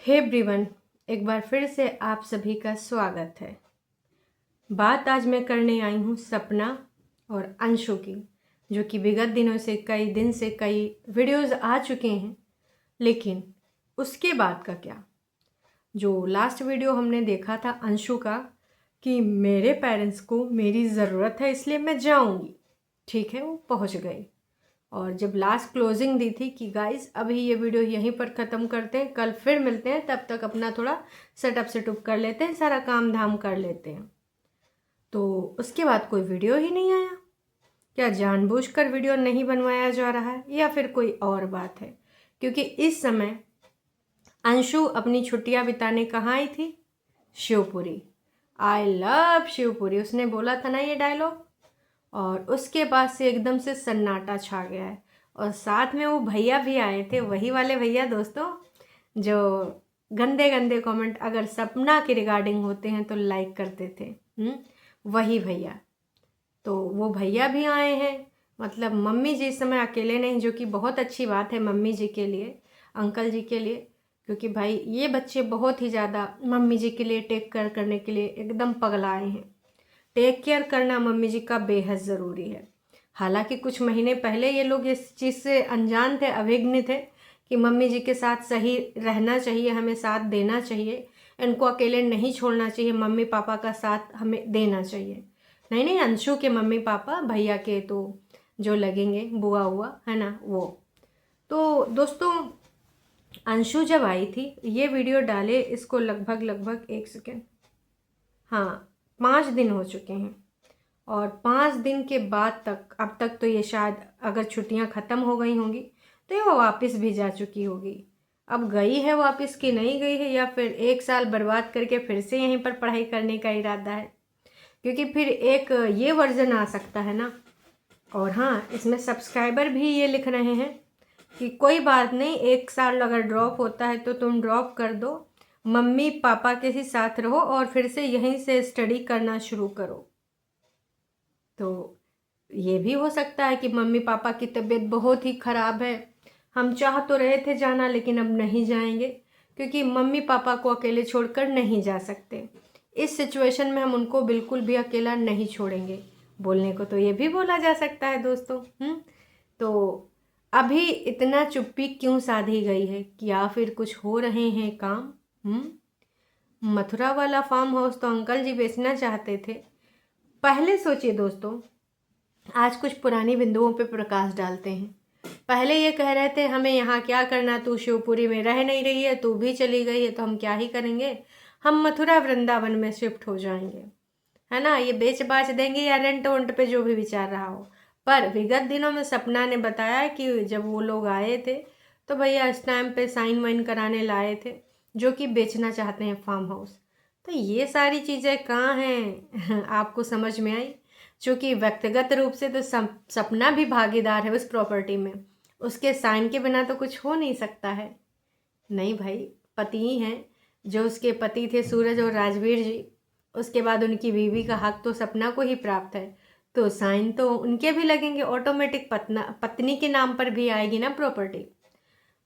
Hey everyone, एक बार फिर से आप सभी का स्वागत है। बात आज मैं करने आई हूँ सपना और अंशु की, जो कि विगत दिनों से कई दिन से कई वीडियोस आ चुके हैं। लेकिन उसके बाद का क्या, जो लास्ट वीडियो हमने देखा था अंशु का कि मेरे पेरेंट्स को मेरी ज़रूरत है इसलिए मैं जाऊँगी, ठीक है, वो पहुँच गई। और जब लास्ट क्लोजिंग दी थी कि गाइस अभी ये वीडियो यहीं पर ख़त्म करते हैं, कल फिर मिलते हैं, तब तक अपना थोड़ा सेटअप कर लेते हैं, सारा काम धाम कर लेते हैं। तो उसके बाद कोई वीडियो ही नहीं आया। क्या जानबूझकर वीडियो नहीं बनवाया जा रहा है या फिर कोई और बात है? क्योंकि इस समय अंशु अपनी छुट्टियां बिताने कहाँ आई थी? शिवपुरी। आई लव शिवपुरी, उसने बोला था ना ये डायलॉग। और उसके बाद से एकदम से सन्नाटा छा गया है। और साथ में वो भैया भी आए थे, वही वाले भैया दोस्तों, जो गंदे गंदे कमेंट अगर सपना के रिगार्डिंग होते हैं तो लाइक करते थे। वही भैया। तो वो भैया भी आए हैं। मतलब मम्मी जी इस समय अकेले नहीं, जो कि बहुत अच्छी बात है मम्मी जी के लिए, अंकल जी के लिए, क्योंकि भाई ये बच्चे बहुत ही ज़्यादा मम्मी जी के लिए टेक केयर करने के लिए एकदम पगलाए हैं। टेक केयर करना मम्मी जी का बेहद ज़रूरी है। हालांकि कुछ महीने पहले ये लोग इस चीज़ से अनजान थे, अभिज्ञ थे कि मम्मी जी के साथ सही रहना चाहिए, हमें साथ देना चाहिए, इनको अकेले नहीं छोड़ना चाहिए, मम्मी पापा का साथ हमें देना चाहिए। नहीं नहीं, अंशु के मम्मी पापा, भैया के तो जो लगेंगे, बुआ हुआ है ना वो। तो दोस्तों, अंशु जब आई थी, ये वीडियो डाले इसको लगभग एक सेकेंड, हाँ, 5 दिन हो चुके हैं। और 5 दिन के बाद तक, अब तक तो ये शायद अगर छुट्टियां ख़त्म हो गई होंगी तो ये वापस भी जा चुकी होगी। अब गई है वापस कि नहीं गई है, या फिर 1 साल बर्बाद करके फिर से यहीं पर पढ़ाई करने का इरादा है? क्योंकि फिर एक ये वर्जन आ सकता है ना। और हाँ, इसमें सब्सक्राइबर भी ये लिख रहे हैं कि कोई बात नहीं, 1 साल अगर ड्रॉप होता है तो तुम ड्रॉप कर दो, मम्मी पापा के ही साथ रहो और फिर से यहीं से स्टडी करना शुरू करो। तो ये भी हो सकता है कि मम्मी पापा की तबीयत बहुत ही ख़राब है, हम चाह तो रहे थे जाना लेकिन अब नहीं जाएंगे, क्योंकि मम्मी पापा को अकेले छोड़कर नहीं जा सकते। इस सिचुएशन में हम उनको बिल्कुल भी अकेला नहीं छोड़ेंगे। बोलने को तो ये भी बोला जा सकता है दोस्तों। तो अभी इतना चुप्पी क्यों साधी गई है? या फिर कुछ हो रहे हैं काम? मथुरा वाला फार्म हाउस तो अंकल जी बेचना चाहते थे। पहले सोचिए दोस्तों, आज कुछ पुरानी बिंदुओं पे प्रकाश डालते हैं। पहले ये कह रहे थे हमें यहाँ क्या करना, तू शिवपुरी में रह नहीं रही है, तू भी चली गई है तो हम क्या ही करेंगे, हम मथुरा वृंदावन में शिफ्ट हो जाएंगे, है ना, ये बेच बाच देंगे या रेंट वेंट पे जो भी विचार रहा हो। पर विगत दिनों में सपना ने बताया कि जब वो लोग आए थे तो भैया इस टाइम पे साइन वाइन कराने लाए थे, जो कि बेचना चाहते हैं फार्म हाउस। तो ये सारी चीज़ें कहाँ हैं? आपको समझ में आई? चूँकि व्यक्तिगत रूप से तो सपना भी भागीदार है उस प्रॉपर्टी में, उसके साइन के बिना तो कुछ हो नहीं सकता है। नहीं भाई, पति ही हैं, जो उसके पति थे सूरज और राजवीर जी, उसके बाद उनकी बीवी का हक तो सपना को ही प्राप्त है, तो साइन तो उनके भी लगेंगे, ऑटोमेटिक पत्नी के नाम पर भी आएगी ना प्रॉपर्टी।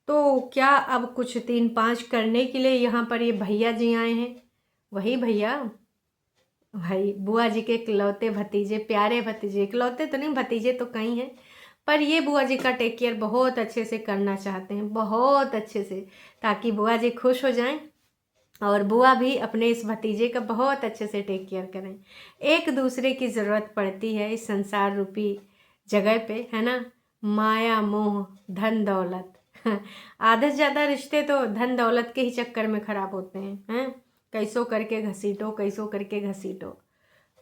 तो क्या अब कुछ 3-5 करने के लिए यहाँ पर ये भैया जी आए हैं? वही भैया, भाई बुआ जी के इकलौते भतीजे, प्यारे भतीजे, इकलौते तो नहीं, भतीजे तो कई हैं, पर ये बुआ जी का टेक केयर बहुत अच्छे से करना चाहते हैं, बहुत अच्छे से, ताकि बुआ जी खुश हो जाएं और बुआ भी अपने इस भतीजे का बहुत अच्छे से टेक केयर करें। एक दूसरे की ज़रूरत पड़ती है इस संसार रूपी जगह पे, है ना। माया मोह धन दौलत आधे से ज़्यादा रिश्ते तो धन दौलत के ही चक्कर में ख़राब होते हैं। कैसो करके घसीटो, कैसो करके घसीटो।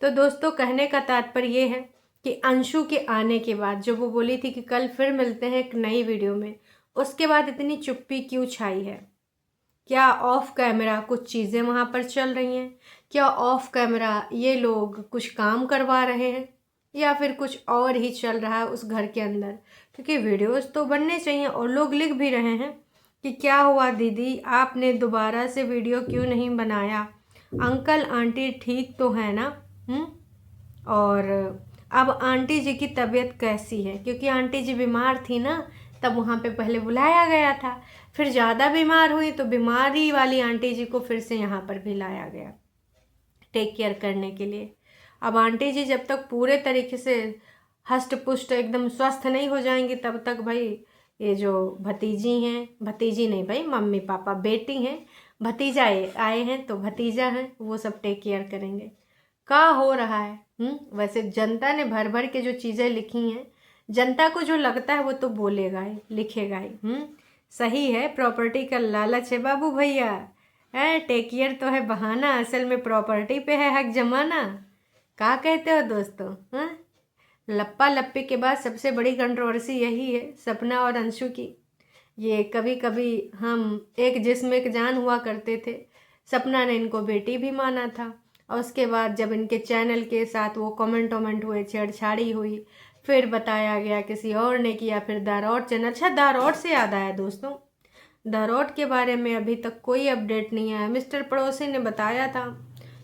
तो दोस्तों, कहने का तात्पर्य ये है कि अंशु के आने के बाद जो वो बोली थी कि कल फिर मिलते हैं एक नई वीडियो में, उसके बाद इतनी चुप्पी क्यों छाई है? क्या ऑफ कैमरा कुछ चीज़ें वहाँ पर चल रही हैं? क्या ऑफ कैमरा ये लोग कुछ काम करवा रहे हैं, या फिर कुछ और ही चल रहा है उस घर के अंदर? क्योंकि वीडियोस तो बनने चाहिए और लोग लिख भी रहे हैं कि क्या हुआ दीदी, आपने दोबारा से वीडियो क्यों नहीं बनाया? अंकल आंटी ठीक तो है ना? और अब आंटी जी की तबीयत कैसी है? क्योंकि आंटी जी बीमार थी ना, तब वहाँ पे पहले बुलाया गया था, फिर ज़्यादा बीमार हुई तो बीमारी वाली आंटी जी को फिर से यहाँ पर भी लाया गया टेक केयर करने के लिए। अब आंटी जी जब तक पूरे तरीके से हष्ट पुष्ट एकदम स्वस्थ नहीं हो जाएंगी तब तक भाई ये जो भतीजी हैं, भतीजी नहीं भाई, मम्मी पापा बेटी हैं, भतीजा आए हैं तो भतीजा हैं, वो सब टेक केयर करेंगे। क्या हो रहा है? वैसे जनता ने भर भर के जो चीज़ें लिखी हैं, जनता को जो लगता है वो तो बोलेगा ही, लिखेगा ही। सही है, प्रॉपर्टी का लालच है बाबू भैया, है टेक केयर तो है बहाना, असल में प्रॉपर्टी पे है हक जमाना। क्या कहते हो दोस्तों? हाँ, लप्पा लप्पी के बाद सबसे बड़ी कंट्रोवर्सी यही है सपना और अंशु की। ये कभी कभी हम एक जिस्म एक जान हुआ करते थे, सपना ने इनको बेटी भी माना था, और उसके बाद जब इनके चैनल के साथ वो कमेंट हुए, छेड़छाड़ी हुई, फिर बताया गया किसी और ने किया, फिर दारौट चैनल। अच्छा, दारौट से याद आया दोस्तों, दारौट के बारे में अभी तक कोई अपडेट नहीं आया। मिस्टर पड़ोसी ने बताया था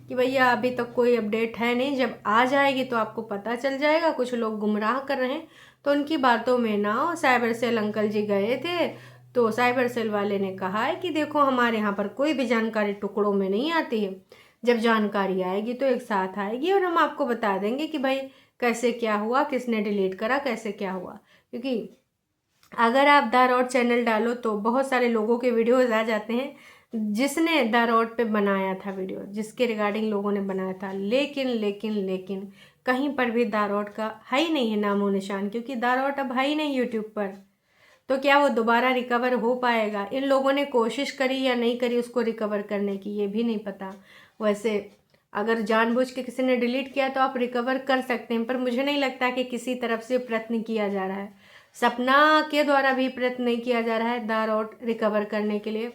कि भैया अभी तक कोई अपडेट है नहीं, जब आ जाएगी तो आपको पता चल जाएगा। कुछ लोग गुमराह कर रहे हैं तो उनकी बातों में ना हो। साइबर सेल अंकल जी गए थे तो साइबर सेल वाले ने कहा है कि देखो हमारे यहाँ पर कोई भी जानकारी टुकड़ों में नहीं आती है, जब जानकारी आएगी तो एक साथ आएगी और हम आपको बता देंगे कि भाई कैसे क्या हुआ, किसने डिलीट करा, कैसे क्या हुआ। क्योंकि अगर आप दारौट चैनल डालो तो बहुत सारे लोगों के वीडियोज़ आ जाते हैं जिसने दारौट पे बनाया था वीडियो, जिसके रिगार्डिंग लोगों ने बनाया था, लेकिन लेकिन लेकिन कहीं पर भी दारौट का है ही नहीं है नामो निशान, क्योंकि दारौट अब है ही नहीं यूट्यूब पर। तो क्या वो दोबारा रिकवर हो पाएगा? इन लोगों ने कोशिश करी या नहीं करी उसको रिकवर करने की, ये भी नहीं पता। वैसे अगर जानबूझ के किसी ने डिलीट किया तो आप रिकवर कर सकते हैं, पर मुझे नहीं लगता कि किसी तरफ से प्रयत्न किया जा रहा है। सपना के द्वारा भी प्रयत्न नहीं किया जा रहा है दारौट रिकवर करने के लिए,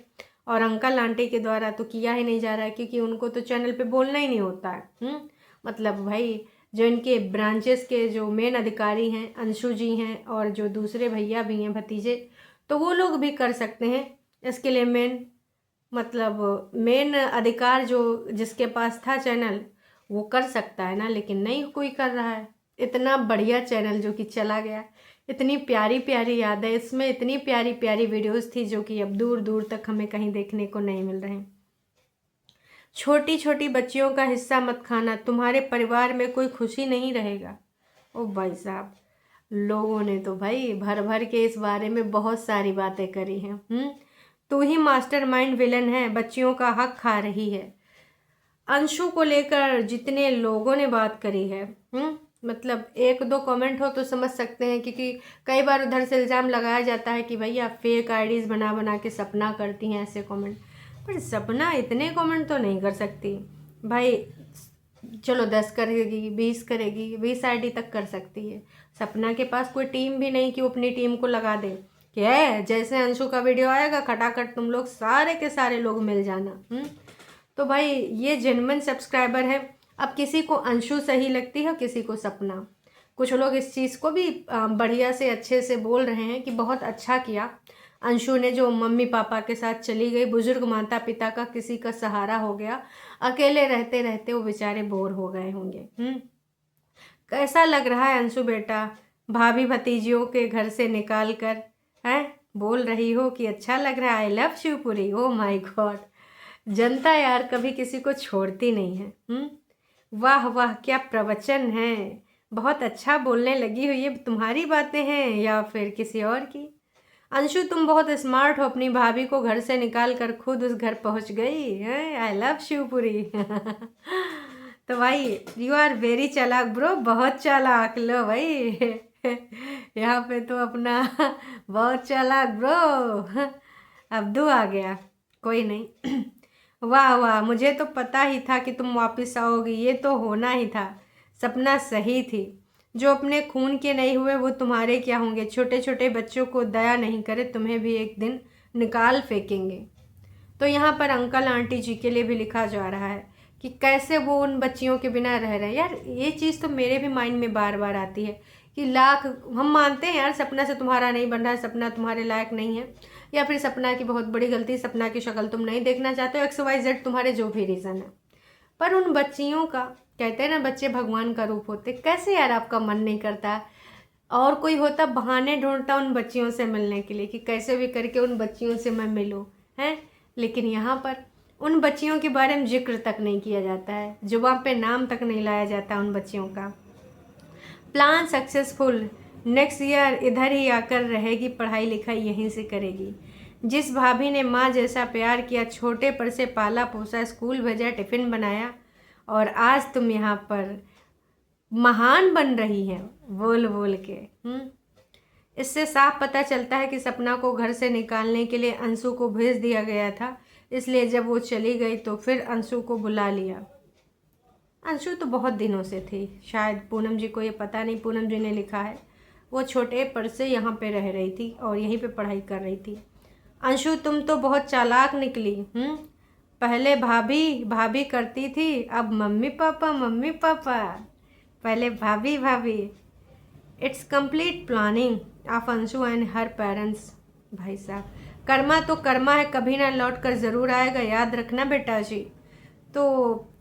और अंकल आंटी के द्वारा तो किया ही नहीं जा रहा है, क्योंकि उनको तो चैनल पे बोलना ही नहीं होता है। मतलब भाई जो इनके ब्रांचेस के जो मेन अधिकारी हैं, अंशु जी हैं और जो दूसरे भैया भी हैं भतीजे, तो वो लोग भी कर सकते हैं। इसके लिए मेन अधिकार जो जिसके पास था चैनल वो कर सकता है ना, लेकिन नहीं कोई कर रहा है। इतना बढ़िया चैनल जो कि चला गया, इतनी प्यारी प्यारी यादें इसमें, इतनी प्यारी प्यारी वीडियोस थी जो कि अब दूर दूर तक हमें कहीं देखने को नहीं मिल रहे हैं। छोटी छोटी बच्चियों का हिस्सा मत खाना, तुम्हारे परिवार में कोई खुशी नहीं रहेगा। ओ भाई साहब, लोगों ने तो भाई भर भर के इस बारे में बहुत सारी बातें करी हैं। तू ही मास्टरमाइंड विलन है, बच्चियों का हक खा रही है। अंशु को लेकर जितने लोगों ने बात करी है, मतलब एक दो कमेंट हो तो समझ सकते हैं, क्योंकि कई बार उधर से इल्ज़ाम लगाया जाता है कि भैया फेक आईडीज़ बना बना के सपना करती हैं ऐसे कमेंट, पर सपना इतने कमेंट तो नहीं कर सकती भाई। चलो 10 करेगी, 20 करेगी, 20 आईडी तक कर सकती है। सपना के पास कोई टीम भी नहीं कि वो अपनी टीम को लगा दे कि है जैसे अंशु का वीडियो आएगा खटाखट तुम लोग सारे के सारे लोग मिल जाना। तो भाई ये जेन्युइन सब्सक्राइबर है। अब किसी को अंशु सही लगती है, किसी को सपना। कुछ लोग इस चीज़ को भी बढ़िया से अच्छे से बोल रहे हैं कि बहुत अच्छा किया अंशु ने, जो मम्मी पापा के साथ चली गई, बुजुर्ग माता पिता का किसी का सहारा हो गया, अकेले रहते रहते वो बेचारे बोर हो गए होंगे। कैसा लग रहा है अंशु बेटा, भाभी भतीजियों के घर से निकाल कर है बोल रही हो कि अच्छा लग रहा है, I love Shivpuri. Oh my God, जनता यार कभी किसी को छोड़ती नहीं है। वाह वाह, क्या प्रवचन है, बहुत अच्छा बोलने लगी हो। ये तुम्हारी बातें हैं या फिर किसी और की? अंशु तुम बहुत स्मार्ट हो, अपनी भाभी को घर से निकाल कर खुद उस घर पहुंच गई है। I love Shivpuri. तो भाई यू आर वेरी चालाक ब्रो, बहुत चालाक। लो भाई यहाँ पे तो अपना बहुत चालाक ब्रो, अब्दू आ गया, कोई नहीं। वाह वाह, मुझे तो पता ही था कि तुम वापस आओगी, ये तो होना ही था। सपना सही थी, जो अपने खून के नहीं हुए वो तुम्हारे क्या होंगे। छोटे छोटे बच्चों को दया नहीं करे, तुम्हें भी एक दिन निकाल फेंकेंगे। तो यहाँ पर अंकल आंटी जी के लिए भी लिखा जा रहा है कि कैसे वो उन बच्चियों के बिना रह रहे हैं। यार ये चीज़ तो मेरे भी माइंड में बार बार आती है कि लाख हम मानते हैं यार सपना से तुम्हारा नहीं बन रहा है, सपना तुम्हारे लायक नहीं है, या फिर सपना की बहुत बड़ी गलती, सपना की शक्ल तुम नहीं देखना चाहते हो, XYZ तुम्हारे जो भी रीज़न है, पर उन बच्चियों का, कहते हैं ना बच्चे भगवान का रूप होते, कैसे यार आपका मन नहीं करता और कोई होता बहाने ढूंढता उन बच्चियों से मिलने के लिए कि कैसे भी करके उन बच्चियों से मैं मिलूं, हैं। लेकिन यहाँ पर उन बच्चियों के बारे में जिक्र तक नहीं किया जाता है, जुबान पे नाम तक नहीं लाया जाता उन बच्चियों का। प्लान सक्सेसफुल, नेक्स्ट ईयर इधर ही आकर रहेगी, पढ़ाई लिखाई यहीं से करेगी। जिस भाभी ने माँ जैसा प्यार किया, छोटे पर से पाला पोसा, स्कूल भेजा, टिफ़िन बनाया, और आज तुम यहाँ पर महान बन रही हैं बोल बोल के। इससे साफ पता चलता है कि सपना को घर से निकालने के लिए अंशु को भेज दिया गया था, इसलिए जब वो चली गई तो फिर अंशु को बुला लिया। अंशु तो बहुत दिनों से थी, शायद पूनम जी को ये पता नहीं, पूनम जी ने लिखा है वो छोटे पर से यहाँ पे रह रही थी और यहीं पे पढ़ाई कर रही थी। अंशु तुम तो बहुत चालाक निकली। पहले भाभी भाभी करती थी, अब मम्मी पापा मम्मी पापा, पहले भाभी भाभी। It's complete planning of Anshu and her parents. भाई साहब, कर्मा तो कर्मा है, कभी ना लौट कर ज़रूर आएगा, याद रखना बेटा जी। तो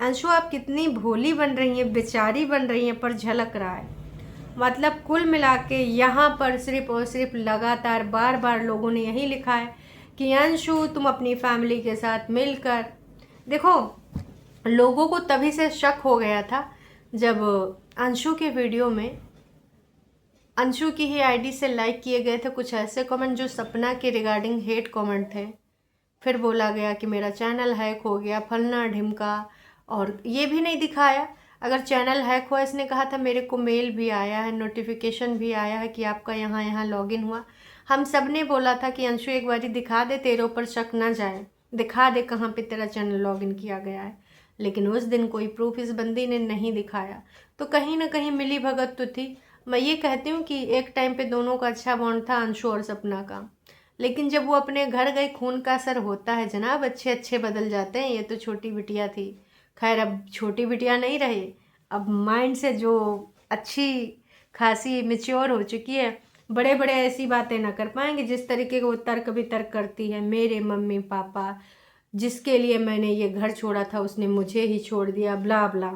अंशु आप कितनी भोली बन रही हैं, बेचारी बन रही हैं, पर झलक रहा है। मतलब कुल मिला के यहाँ पर सिर्फ और सिर्फ लगातार बार बार लोगों ने यही लिखा है कि अंशु तुम अपनी फैमिली के साथ मिलकर देखो। लोगों को तभी से शक हो गया था जब अंशु के वीडियो में अंशु की ही आईडी से लाइक किए गए थे कुछ ऐसे कमेंट जो सपना के रिगार्डिंग हेट कमेंट थे। फिर बोला गया कि मेरा चैनल हैक हो गया, फलना ढिमका, और ये भी नहीं दिखाया अगर चैनल हैक हुआ। इसने कहा था मेरे को मेल भी आया है, नोटिफिकेशन भी आया है कि आपका यहाँ लॉगिन हुआ। हम सब ने बोला था कि अंशु एक बारी दिखा दे, तेरे ऊपर शक ना जाए, दिखा दे कहाँ पे तेरा चैनल लॉगिन किया गया है। लेकिन उस दिन कोई प्रूफ इस बंदी ने नहीं दिखाया, तो कहीं ना कहीं मिली भगत तो थी। मैं ये कहती हूँ कि एक टाइम पे दोनों का अच्छा बॉन्ड था, अंशु और सपना का। लेकिन जब वो अपने घर गई, खून का असर होता है जनाब, अच्छे अच्छे बदल जाते हैं। ये तो छोटी बिटिया थी, खैर अब छोटी बिटिया नहीं रही, अब माइंड से जो अच्छी खासी मैच्योर हो चुकी है, बड़े बड़े ऐसी बातें ना कर पाएंगे जिस तरीके का वो तर्क वितर्क करती है। मेरे मम्मी पापा जिसके लिए मैंने ये घर छोड़ा था उसने मुझे ही छोड़ दिया, ब्ला ब्ला।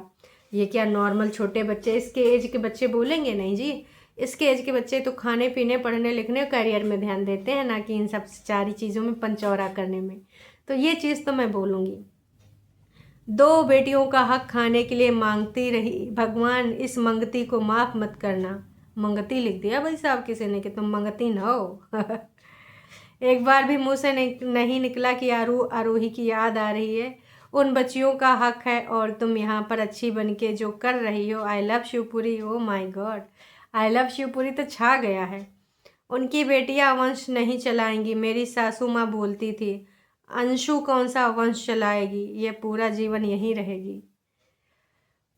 ये क्या नॉर्मल छोटे बच्चे, इसके एज के बच्चे बोलेंगे? नहीं जी, इसके एज के बच्चे तो खाने पीने, पढ़ने लिखने, करियर में ध्यान देते हैं, ना कि इन सब सारी चीज़ों में पंचौरा करने में। तो ये चीज़ तो मैं बोलूँगी। 2 बेटियों का हक खाने के लिए मांगती रही, भगवान इस मंगती को माफ़ मत करना। मंगती लिख दिया भाई साहब किसी ने कि तुम मंगती ना हो। एक बार भी मुँह से नहीं निकला कि आरोही की याद आ रही है। उन बच्चियों का हक है और तुम यहाँ पर अच्छी बन के जो कर रही हो। I love Shivpuri, oh my God, I love Shivpuri तो छा गया है। उनकी बेटियां वंश नहीं चलाएंगी, मेरी सासू माँ बोलती थी। अंशु कौन सा वंश चलाएगी, ये पूरा जीवन यहीं रहेगी।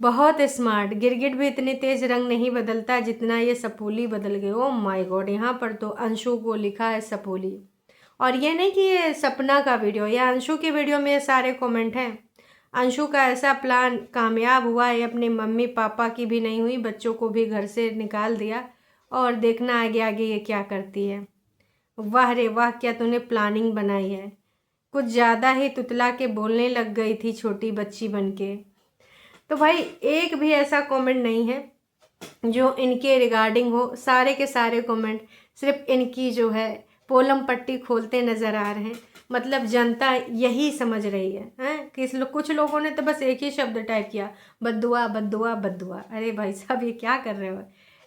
बहुत स्मार्ट, गिरगिट भी इतनी तेज रंग नहीं बदलता जितना ये सपोली बदल गए। ओ माय गॉड, यहाँ पर तो अंशु को लिखा है सपोली। और ये नहीं कि ये सपना का वीडियो या अंशु के वीडियो में ये सारे कमेंट हैं। अंशु का ऐसा प्लान कामयाब हुआ, ये अपने मम्मी पापा की भी नहीं हुई, बच्चों को भी घर से निकाल दिया, और देखना आगे आगे ये क्या करती है। वाह रे वाह, क्या तूने प्लानिंग बनाई है। कुछ ज़्यादा ही तुतला के बोलने लग गई थी छोटी बच्ची बन के। तो भाई एक भी ऐसा कमेंट नहीं है जो इनके रिगार्डिंग हो, सारे के सारे कमेंट सिर्फ इनकी जो है पोलम पट्टी खोलते नज़र आ रहे हैं। मतलब जनता यही समझ रही है कि कुछ लोगों ने तो बस एक ही शब्द टाइप किया, बद्दुआ बद्दुआ बद्दुआ। अरे भाई साहब, ये क्या कर रहे हो?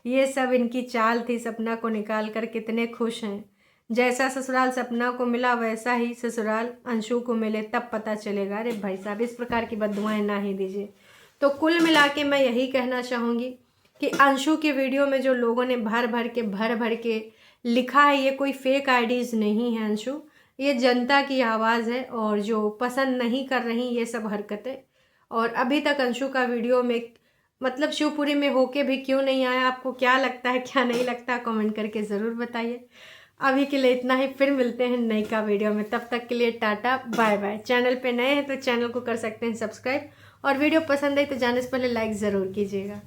ये सब इनकी चाल थी सपना को निकाल कर। कितने खुश हैं, जैसा ससुराल सपना को मिला वैसा ही ससुराल अंशु को मिले, तब पता चलेगा। अरे भाई साहब, इस प्रकार की बद्दुआएं ना ही दीजिए। तो कुल मिला के मैं यही कहना चाहूँगी कि अंशु के वीडियो में जो लोगों ने भर भर के लिखा है, ये कोई फेक आईडीज़ नहीं है अंशु, ये जनता की आवाज़ है। और जो पसंद नहीं कर रही ये सब हरकतें, और अभी तक अंशु का वीडियो में मतलब शिवपुरी में होके भी क्यों नहीं आया, आपको क्या लगता है क्या नहीं लगता, कमेंट करके ज़रूर बताइए। अभी के लिए इतना ही, फिर मिलते हैं नई का वीडियो में। तब तक के लिए टाटा बाय बाय। चैनल पे नए हैं तो चैनल को कर सकते हैं सब्सक्राइब, और वीडियो पसंद आई तो जाने से पहले लाइक ज़रूर कीजिएगा।